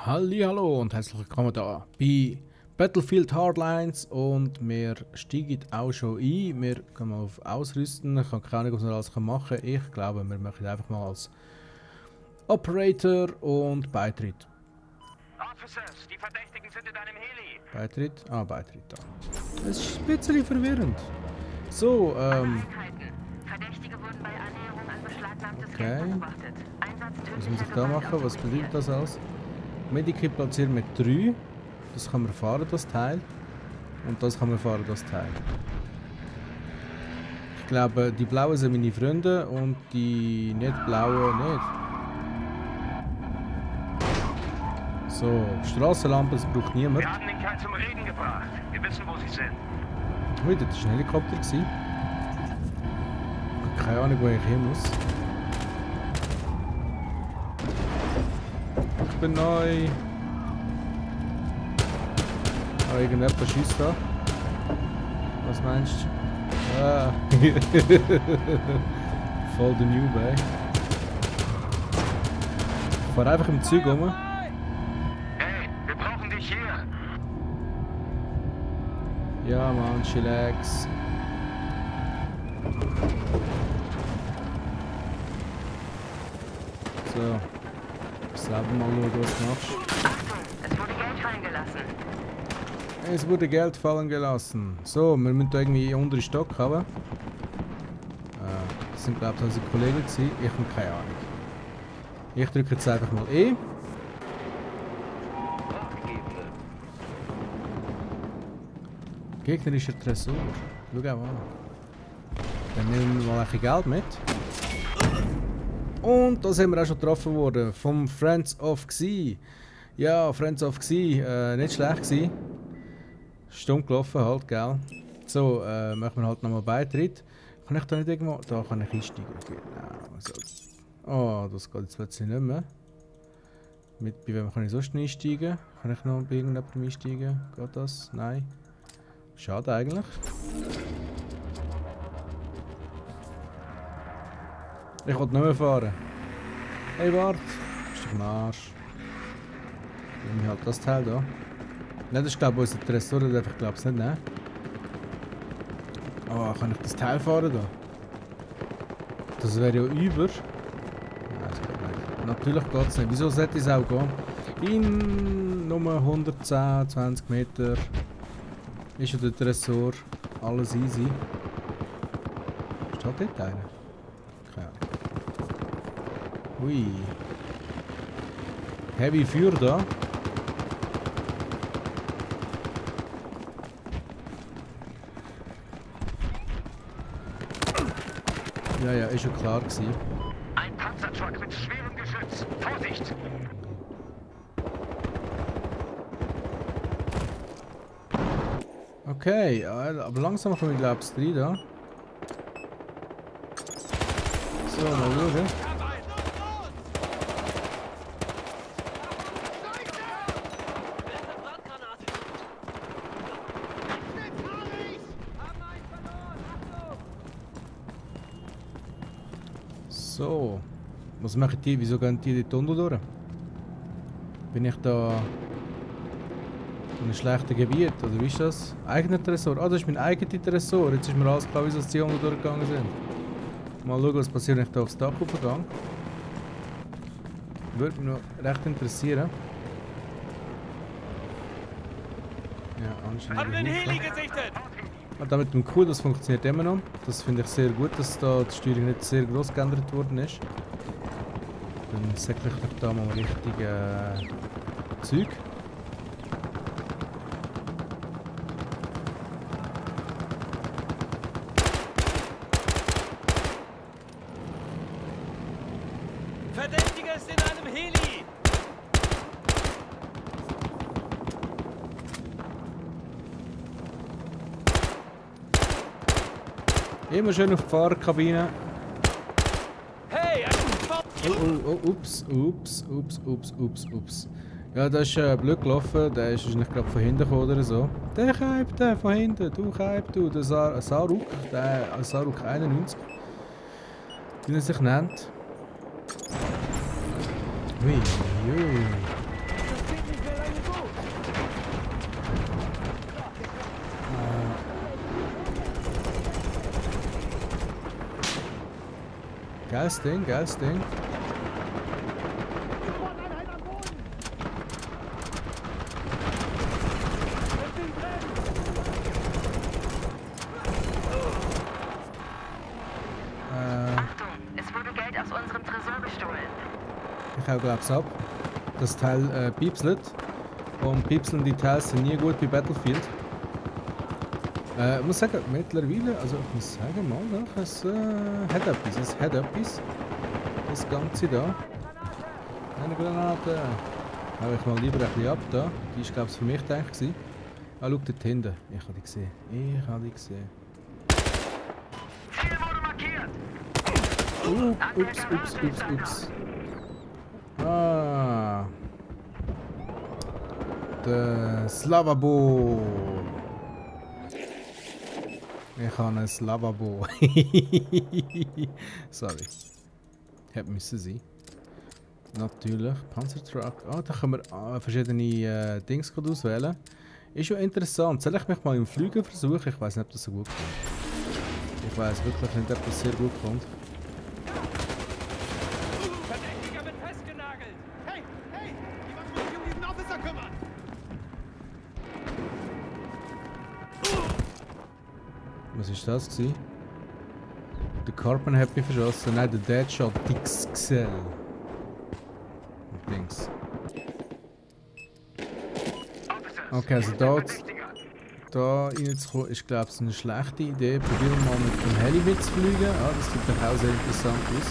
Hallo und herzlich willkommen da bei Battlefield Hardlines und wir steigen auch schon ein. Wir gehen mal auf Ausrüsten. Ich habe keine Ahnung, was wir alles machen können. Ich glaube, wir machen einfach mal als Operator und Beitritt. Officers, die Verdächtigen sind in einem Heli. Beitritt? Ah, Beitritt da. Es ist ein bisschen verwirrend. So, Einheiten. Verdächtige wurden bei Annäherung an beschlagnahmtes Okay. Geld beobachtet. Einsatz was muss ich tödlicher da Gewalt machen? Was bedeutet autorisiert. das alles? Medikit platzieren mit 3. Das kann man fahren, das Teil. Und das kann man fahren, das Teil. Ich glaube, die blauen sind meine Freunde und die nicht blauen nicht. So, Strassenlampe, das braucht niemand. Wir haben den Kerl zum Reden gebracht. Wir wissen, wo sie sind. Ui, das war ein Helikopter. Ich habe keine Ahnung, wo ich hin muss. Ich bin neu. Ah, irgendjemand schießt da. Was meinst du? Ah. Voll der Noob, ey. Ich fahr einfach im Zug rum. Hey, wir brauchen dich hier. Ja, Mann, chillax. So. Selber mal schauen, was du machst. Achtung, es wurde Geld fallen gelassen. Es wurde Geld fallen gelassen. So, wir müssen da irgendwie einen unteren Stock haben. Das sind, glaube ich, unsere Kollegen gewesen. Ich habe keine Ahnung. Ich drücke jetzt einfach mal E. Gegnerischer Tresor. Schau auch an. Dann nehmen wir mal ein bisschen Geld mit. Und da sind wir auch schon getroffen worden. Vom Friends of Xi. Ja, Friends of Xi. Nicht schlecht gewesen. Stumm gelaufen halt, gell. So, machen wir halt nochmal Beitritt. Kann ich da nicht irgendwo... Da kann ich einsteigen. Genau. So. Oh, das geht jetzt plötzlich nicht mehr. Bei wem kann ich sonst noch einsteigen? Kann ich noch bei irgendjemandem einsteigen? Geht das? Nein. Schade eigentlich. Ich will nicht mehr fahren. Hey, warte. Ist doch ein Arsch. Nimm ich halt das Teil da. Nein, das ist glaube ich unser Tresor, das darf ich glaube ich nicht nehmen. Oh, kann ich das Teil fahren da? Das wäre ja über. Nein, das geht nicht. Natürlich geht es nicht. Wieso sollte es auch gehen? In Nummer 110, 20 Meter ist ja der Tresor. Alles easy. Steht dort einer? Keine Ahnung. Ui. Heavy Feuer da. Ja, ja, ist schon klar gewesen. Ein Panzertruck mit schwerem Geschütz. Vorsicht! Okay, aber langsam komme ich glaube ich rein da. So, mal schauen. So, was machen die? Wieso gehen die Tunnel durch? Bin ich da in einem schlechten Gebiet, oder wie ist das? Eigener Tresor? Ah, das ist mein eigener Tresor. Jetzt ist mir alles klar, wieso die Tunnel durchgegangen sind. Mal schauen, was passiert, wenn ich da aufs Dach hochgehe. Würde mich noch recht interessieren. Ja, anscheinend. Haben den Heli gesichtet! Ah, da mit dem Q, das funktioniert immer noch. Das finde ich sehr gut, dass da die Steuerung nicht sehr groß geändert worden ist. Dann säckle ich doch da mal richtig Zeug. Verdächtiger ist in einem Heli! Immer schön auf die Fahrerkabine. Hey, Ups. Ja, das ist blöd gelaufen. Der ist wahrscheinlich gerade von hinten gekommen oder so. Der Kaib, der von hinten. Du Kaib, du. Der Saruk. Der Saruk 91. Wie er sich nennt. Ui, ui. Geiles Ding, geiles Ding. Achtung, es wurde Geld aus unserem Tresor gestohlen. Ich hau glaub's ab. Das Teil piepselt. Und piepselnde Teils sind nie gut bei Battlefield. Ich muss sagen, mittlerweile, also ich muss sagen, mal doch, es hat etwas, das Ganze da. Eine Granate. Hau ich mal lieber ein bisschen ab da. Die ist glaube ich für mich gedacht gewesen. Ah, schau dort hinten. Ich habe die gesehen. Ziel wurde markiert. Ups. Ah. Der Slavabo. Ich habe ein Slavabo. Sorry. Hätte müssen sein. Natürlich. Panzertruck. Ah, da können wir verschiedene Dings auswählen. Ist schon interessant. Soll ich mich mal im Fliegen versuchen? Ich weiß nicht, ob das so gut kommt. Ich weiß wirklich nicht, ob das sehr gut kommt. Verdächtiger wird festgenagelt! Hey! Jemand muss sich um diesen Officer kümmern! Was ist das gewesen? Der Carbon hat mich verschossen. Nein, der Deadshot XL. Dings. Okay, also da reinzukommen ist glaube ich eine schlechte Idee. Probieren wir mal mit dem Heli mitzufliegen. Ah, das sieht doch auch sehr interessant aus.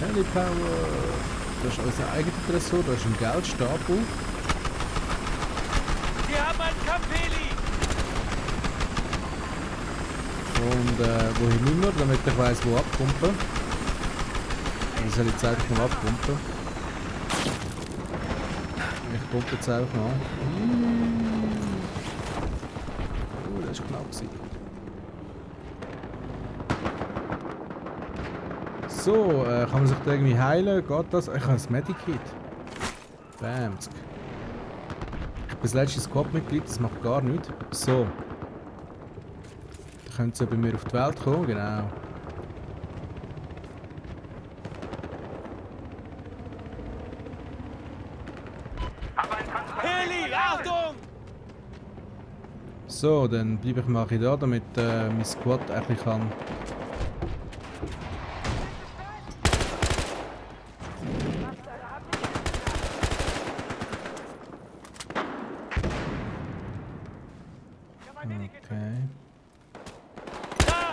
Heli Power. Das ist unser eigener Tresor, da ist ein Geldstapel. Wir haben einen Kampfheli! Und wohin müssen wir, damit ich weiss, wo abpumpen. Also soll ich jetzt einfach mal abpumpen. Ich pumpe jetzt einfach mal. Das war knapp gewesen. So, kann man sich da irgendwie heilen? Geht das? Ich habe ein Medikit. Bam. Ich bin das letzte Squad-Mitglied, das macht gar nichts. So. Da können sie bei mir auf die Welt kommen, genau. Heli, Achtung! So, dann bleibe ich mal da, damit mein Squad ein bisschen kann. Okay. Da!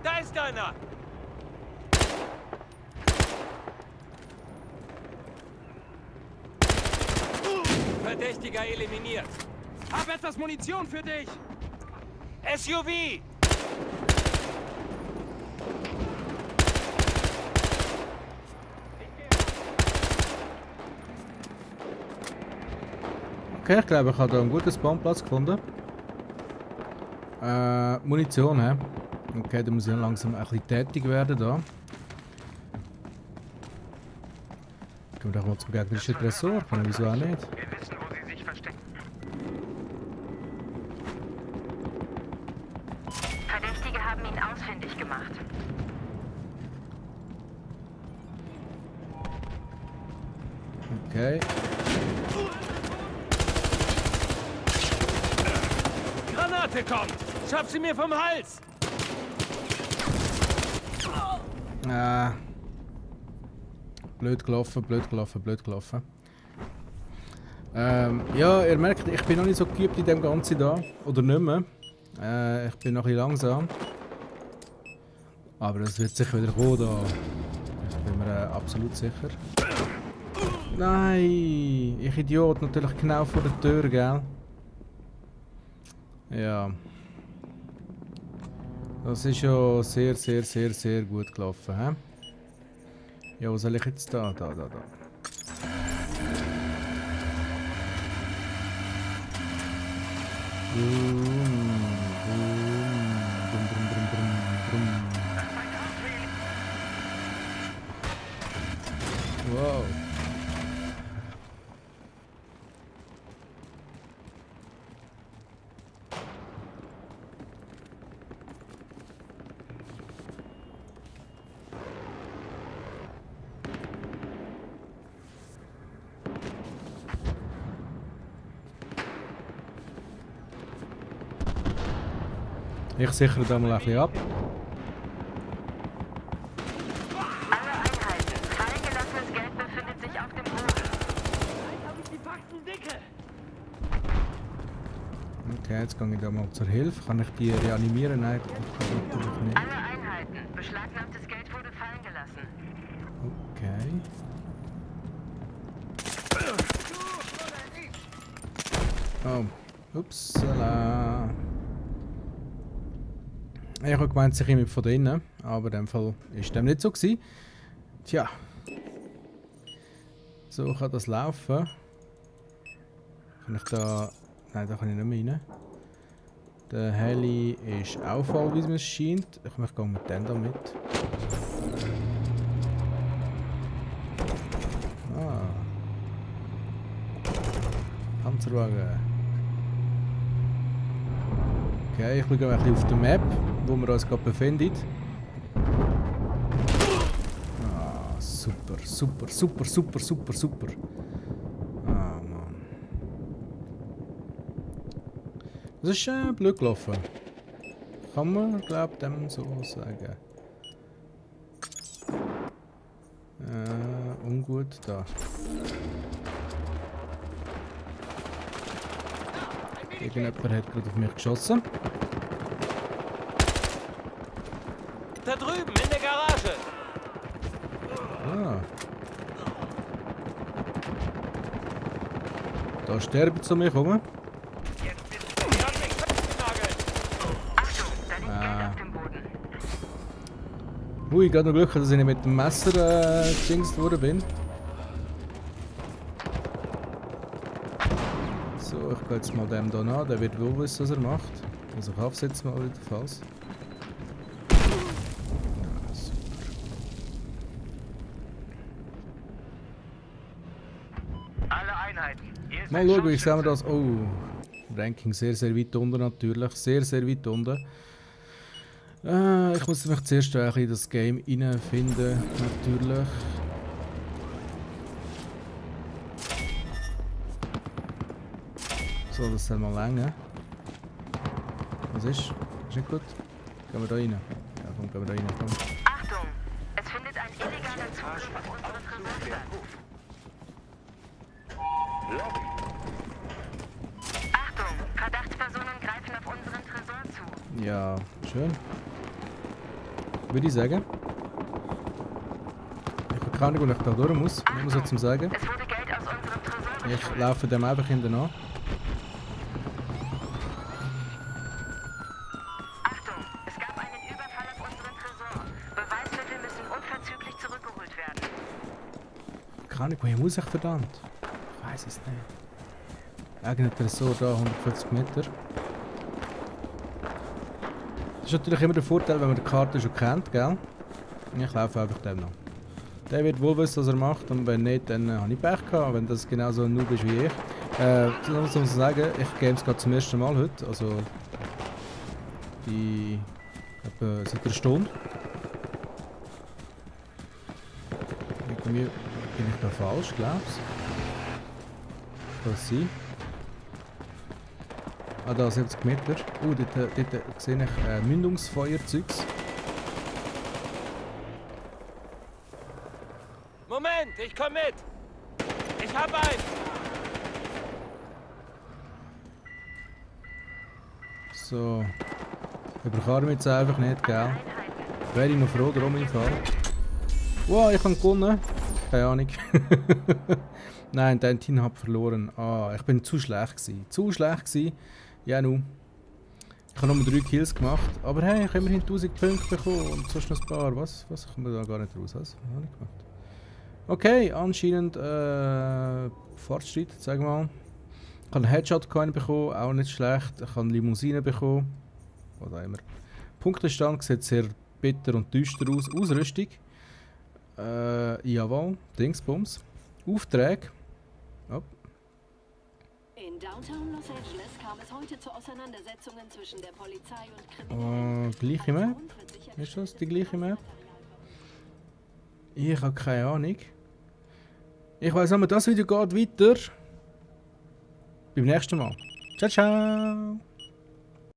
Da ist einer! Verdächtiger eliminiert. Hab etwas Munition für dich. SUV! Okay, ich glaube, ich habe hier einen guten Spawnplatz gefunden. Munition, hä? Okay, da muss ich langsam ein bisschen tätig werden da. Gehen wir doch mal zum gegnerischen Tresor. Wieso auch nicht? Wir wissen, wo sie sich verstecken. Verdächtige haben ihn ausfindig gemacht. Okay. Granate kommt! Schaff sie mir vom Hals! Blöd gelaufen. Ja, ihr merkt, ich bin noch nicht so geübt in dem Ganzen da. Oder nicht mehr. Ich bin noch ein bisschen langsam. Aber das wird sicher wieder kommen da. Ich bin mir absolut sicher. Nein! Ich Idiot, natürlich genau vor der Tür, gell? Ja. Das ist ja sehr gut gelaufen, hä? Ja, wo soll ich jetzt da? Da. Wow. Ich sichere da mal ein bisschen ab. Alle Einheiten. Fallen gelassenes Geld befindet sich auf dem Boden. Jetzt habe ich die Faxen dicke. Okay, jetzt gehe ich da mal zur Hilfe. Kann ich die reanimieren? Nein, natürlich nicht. Alle Einheiten. Beschlagnahmtes Geld wurde fallen gelassen. Okay. Oh, upsala. Ich habe gemeint, sie kommen von drinnen, aber in dem Fall war dem nicht so gewesen. Tja. So kann das laufen. Kann ich da... Nein, da kann ich nicht mehr rein. Der Heli ist auch voll, wie es mir scheint. Ich möchte mit dem da mit. Ah. Panzerwagen. Okay, ich schaue ein bisschen auf der Map, wo wir uns gerade befinden. Ah, super, super, super, super, super, super. Ah, Mann. Das ist blöd gelaufen. Kann man, glaube ich, dem so sagen. Ungut da. Irgendjemand hat gerade auf mich geschossen. Da drüben, in der Garage. Ah. Da sterben sie um mich herum. Jetzt bist du ordentlich festgenagelt. Achtung, da liegt Geld auf dem Boden. Ui, gerade noch Glück, dass ich nicht mit dem Messer gedingst worden bin. So, ich gehe jetzt mal dem hier nach, der wird wohl wissen, was er macht. Also ich hoffe jetzt mal wieder falls. Ja, super. Alle Einheiten. Hier ist Mal ein schauen, wie sehen wir Scharfschütze. das? Oh, Ranking sehr, sehr weit unten natürlich. Sehr, sehr weit unten. Ich muss mich zuerst ein bisschen in das Game reinfinden, natürlich. So, das soll mal länger. Was ist? Ist nicht gut? Gehen wir da rein? Ja, komm, gehen wir da rein. Komm. Achtung, es findet ein illegaler Zugriff auf unsere Tresor statt. Achtung, Verdachtspersonen greifen auf unseren Tresor zu. Ja, schön. Würde ich sagen. Ich habe keine Ahnung, wo ich da durch muss. Ich muss jetzt sagen. Es wurde Geld aus unserem Tresor Ich gestohlen. laufe dem einfach hinten an. Achtung, es gab einen Überfall auf unseren Tresor. Beweismittel müssen unverzüglich zurückgeholt werden. Keine Ahnung, wohin muss ich verdammt? Ich weiß es nicht. Irgendein Tresor da, 150 Meter. Das ist natürlich immer der Vorteil, wenn man die Karte schon kennt, gell? Ich laufe einfach dem noch. Der wird wohl wissen, was er macht, und wenn nicht, dann habe ich Pech gehabt, wenn das genauso ein Noob ist wie ich. Das muss man sagen, ich game es gerade zum ersten Mal heute, also die etwa seit einer Stunde. Irgendwie bin ich da falsch, glaubst du? Kann sein. Ah, da 70 Meter. Dort sehe ich Mündungsfeuerzeugs. Moment, ich komm mit. Ich hab einen. So. Überkarren wir jetzt einfach nicht, gell? Einheiten. Wäre ich noch froh drum im Fall. Wow, ich habe gewonnen. Keine Ahnung. Nein, dein Team hat verloren. Ah, ich bin zu schlecht gewesen. Zu schlecht gewesen. Ja, nun. Ich habe nur 3 Kills gemacht. Aber hey, ich habe immerhin 1000 Punkte bekommen und sonst noch ein paar. Was kommt da gar nicht raus? Was habe ich gemacht? Okay, anscheinend Fortschritt, sagen wir mal. Ich habe einen Headshot-Coin bekommen, auch nicht schlecht. Ich habe eine Limousine bekommen. Was auch immer. Punktestand sieht sehr bitter und düster aus. Ausrüstung. Jawohl, Dingsbums. Aufträge. Oh. In Downtown Los Angeles kam es heute zu Auseinandersetzungen zwischen der Polizei und Kriminellen. Gleiche Map? Ist das die gleiche Map? Ich habe keine Ahnung. Ich weiss aber, das Video geht weiter. Beim nächsten Mal. Ciao, ciao!